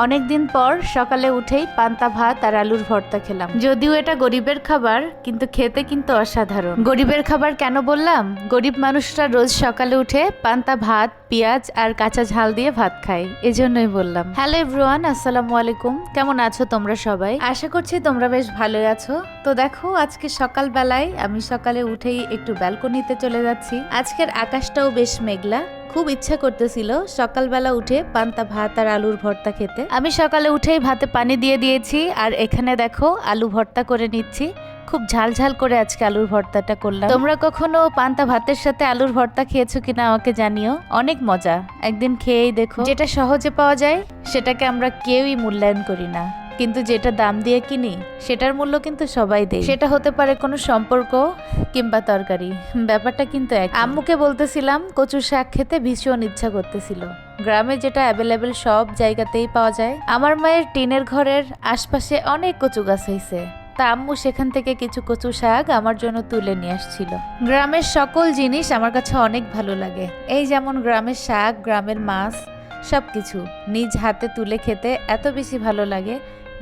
অনেকদিন পর সকালে উঠেই পান্তা ভাত আর আলুর ভর্তা খেলাম। যদিও এটা গরিবের খাবার, কিন্তু খেতে কিন্তু অসাধারণ। গরিবের খাবার কেন বললাম? গরিব মানুষরা রোজ সকালে উঠে পান্তা ভাত, পেঁয়াজ আর কাঁচা ঝাল দিয়ে ভাত খায়, এজন্যই বললাম। হ্যালো এভরিওয়ান, আসসালামু আলাইকুম। কেমন আছো তোমরা সবাই? আশা করছি তোমরা বেশ ভালোই আছো। তো দেখো, আজকে সকালবেলায় আমি সকালে উঠেই একটু ব্যালকনিতে চলে যাচ্ছি। আজকের আকাশটাও বেশ মেঘলা। খুব ইচ্ছা করতেছিল সকালবেলা উঠে পান্তা ভাত আর আলুর ভর্তা খেতে। আমি সকালে উঠেই ভাতে পানি দিয়ে দিয়েছি, আর এখানে দেখো আলু ভর্তা করে নিচ্ছি। খুব ঝাল ঝাল করে আজকে আলুর ভর্তাটা করলাম। তোমরা কখনো পান্তা ভাতের সাথে আলুর ভর্তা খেয়েছো কিনা আমাকে জানিও, অনেক মজা। একদিন খেয়েই দেখো। যেটা সহজে পাওয়া যায় সেটাকে আমরা কেউই মূল্যায়ন করি না, কিন্তু যেটা দাম দিয়ে কিনি সেটার মূল্য কিন্তু সবাই দেয়। সেটা হতে পারে কোনো সম্পর্ক কিংবা তরকারি, ব্যাপারটা কিন্তু এক। আম্মুকে বলতেছিলাম কচু শাক খেতে ভীষণ ইচ্ছা করতেছিল। গ্রামে যেটা অ্যাভেলেবেল সব জায়গাতেই পাওয়া যায়। আমার মায়ের টিনের ঘরের আশপাশে অনেক কচু গাছ হয়েছে, তা আম্মু সেখান থেকে কিছু কচু শাক আমার জন্য তুলে নিয়ে আসছিল। গ্রামের সকল জিনিস আমার কাছে অনেক ভালো লাগে। এই যেমন গ্রামের শাক, গ্রামের মাছ, সবকিছু নিজ হাতে তুলে খেতে এত বেশি ভালো লাগে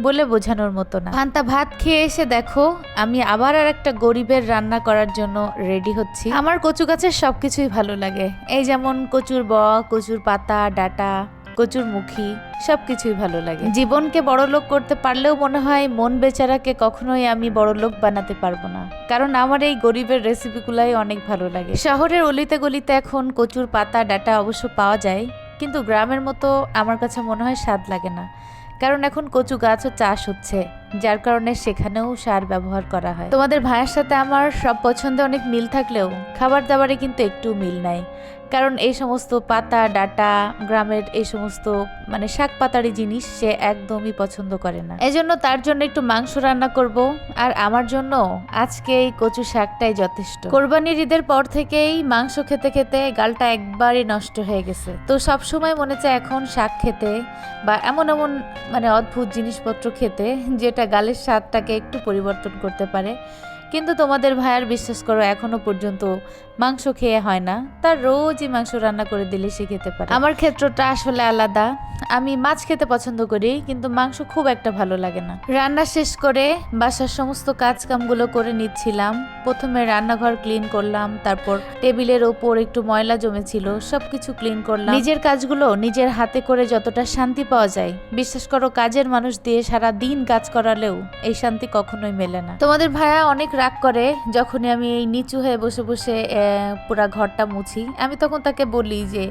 বলে বোঝানোর মতো না। পান্তা ভাত খেয়ে এসে দেখো আমি আবার আর একটা গরিবের রান্না করার জন্য রেডি হচ্ছি। আমার কচু গাছের সবকিছুই ভালো লাগে। এই যেমন কচুর বক, কচুর পাতা, ডাটা, কচুর মুখী, সবকিছুই ভালো লাগে। জীবনকে বড়লোক করতে পারলেও মনে হয় মন বেচারাকে কখনোই আমি বড়লোক বানাতে পারবো না, কারণ আমার এই গরিবের রেসিপিগুলাই অনেক ভালো লাগে। শহরের অলিতে গলিতে এখন কচুর পাতা, ডাটা অবশ্য পাওয়া যায়, কিন্তু গ্রামের মতো আমার কাছে মনে হয় স্বাদ লাগে না, কারণ এখন কচু গাছও চাষ হচ্ছে, যার কারণে সেখানেও সার ব্যবহার করা হয়। তোমাদের ভাইয়ের সাথে আমার সব পছন্দে অনেক মিল থাকলেও খাবার দাবারে কিন্তু একটু মিল নাই, কারণ এই সমস্ত পাতা, ডাটা, গ্রামের এই সমস্ত শাক পাতারি জিনিস সে একদমই পছন্দ করে না। এজন্য তার জন্য একটু মাংস রান্না করব, আর আমার জন্য আজকে এই কচু শাকটাই যথেষ্ট। কোরবানির ঈদের পর থেকেই মাংস খেতে খেতে গালটা একবারই নষ্ট হয়ে গেছে, তো সব সময় মনে চায় এখন শাক খেতে বা এমন এমন অদ্ভুত জিনিসপত্র খেতে যেটা গালের স্বাদটাকে একটু পরিবর্তন করতে পারে। কিন্তু তোমাদের ভাইয়ার বিশ্বাস করো এখনো পর্যন্ত মাংস খেয়ে হয় না, তার রোজই মাংস রান্না করে দিলে সে খেতে পারে। আমার ক্ষেত্রটা আসলে আলাদা। আমি মাছ খেতে পছন্দ করি, কিন্তু মাংস খুব একটা ভালো লাগে না। রান্না শেষ করে বাসার সমস্ত কাজ কামগুলো করে নিচ্ছিলাম। প্রথমে রান্নাঘর ক্লিন করলাম, তারপর টেবিলের ওপর একটু ময়লা জমেছিল, সবকিছু ক্লিন করলাম। নিজের কাজগুলো নিজের হাতে করে যতটা শান্তি পাওয়া যায়, বিশ্বাস করো কাজের মানুষ দিয়ে সারা দিন কাজ করালেও এই শান্তি কখনোই মেলে না। তোমাদের ভাইয়া অনেক রাগ করে যখনই আমি এই নিচু হয়ে বসে বসে পুরা ঘরটা মুছি। আমি তখন তাকে বলি যে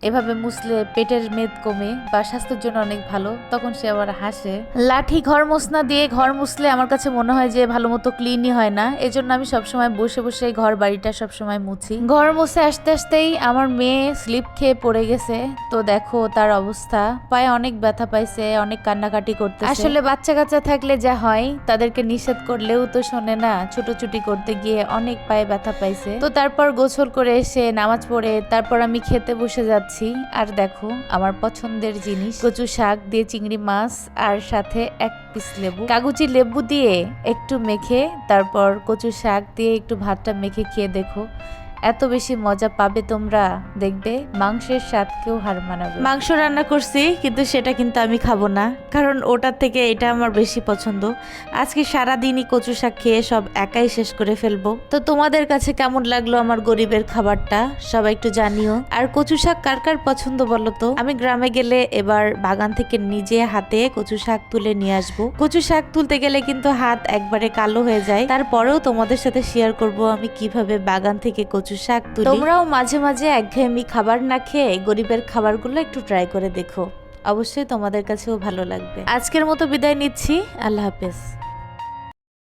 এভাবে মুছলে পেটের মেদ কমে বা স্বাস্থ্যের জন্য অনেক ভালো। তখন সে আবার হাসে। লাঠি ঘর মোছনা দিয়ে ঘর মুছলে আমার কাছে মনে হয় যে ভালো মতো ক্লিনই হয় না, এজন্য আমি সবসময় বসে বসে ঘর বাড়িটা সবসময় মুছি। ঘর মুছে আসতে আসতেই আমার মেয়ে স্লিপ খেয়ে পড়ে গেছে। তো দেখো তার অবস্থা, পায়ে অনেক ব্যথা পাইছে, অনেক কান্নাকাটি করতেছে। আসলে বাচ্চা কাচ্চা থাকলে যা হয়, তাদেরকে নিষেধ করলেও তো শোনে না। ছুটোছুটি করতে গিয়ে অনেক পায়ে ব্যথা পাইছে। তো তারপর গোসল করে এসে নামাজ পড়ে তারপর আমি খেতে বসে যাচ্ছি। আর দেখো আমার পছন্দের জিনিস কচু শাক দিয়ে চিংড়ি মাছ, আর সাথে এক পিস লেবু, কাগজি লেবু দিয়ে একটু মেখে তারপর কচু শাক দিয়ে একটু ভাতটা মেখে খেয়ে দেখো, এত বেশি মজা পাবে তোমরা, দেখবে মাংসের স্বাদকেও হার মানাবে। মাংস রান্না করছি, কিন্তু সেটা কিন্তু আমি খাবো না, কারণ ওটার থেকে এটা আমার বেশি পছন্দ। আজকে সারাদিনই কচু শাক খেয়ে সব একাই শেষ করে ফেলবো। তো তোমাদের কাছে কেমন লাগলো আমার গরিবের খাবারটা সবাই একটু জানিও। আর কচু শাক কার কার পছন্দ বলো তো? আমি গ্রামে গেলে এবার বাগান থেকে নিজে হাতে কচু শাক তুলে নিয়ে আসবো। কচু শাক তুলতে গেলে কিন্তু হাত একবারে কালো হয়ে যায়, তারপরেও তোমাদের সাথে শেয়ার করব আমি কিভাবে বাগান থেকে কচু শাক তুলি। তোমরাও মাঝে মাঝে একঘেয়েমি খাবার না খেয়ে গরিবের খাবারগুলো একটু ট্রাই করে দেখো, অবশ্যই তোমাদের কাছেও ভালো লাগবে। আজকের মতো বিদায় নিচ্ছি, আল্লাহ হাফেজ।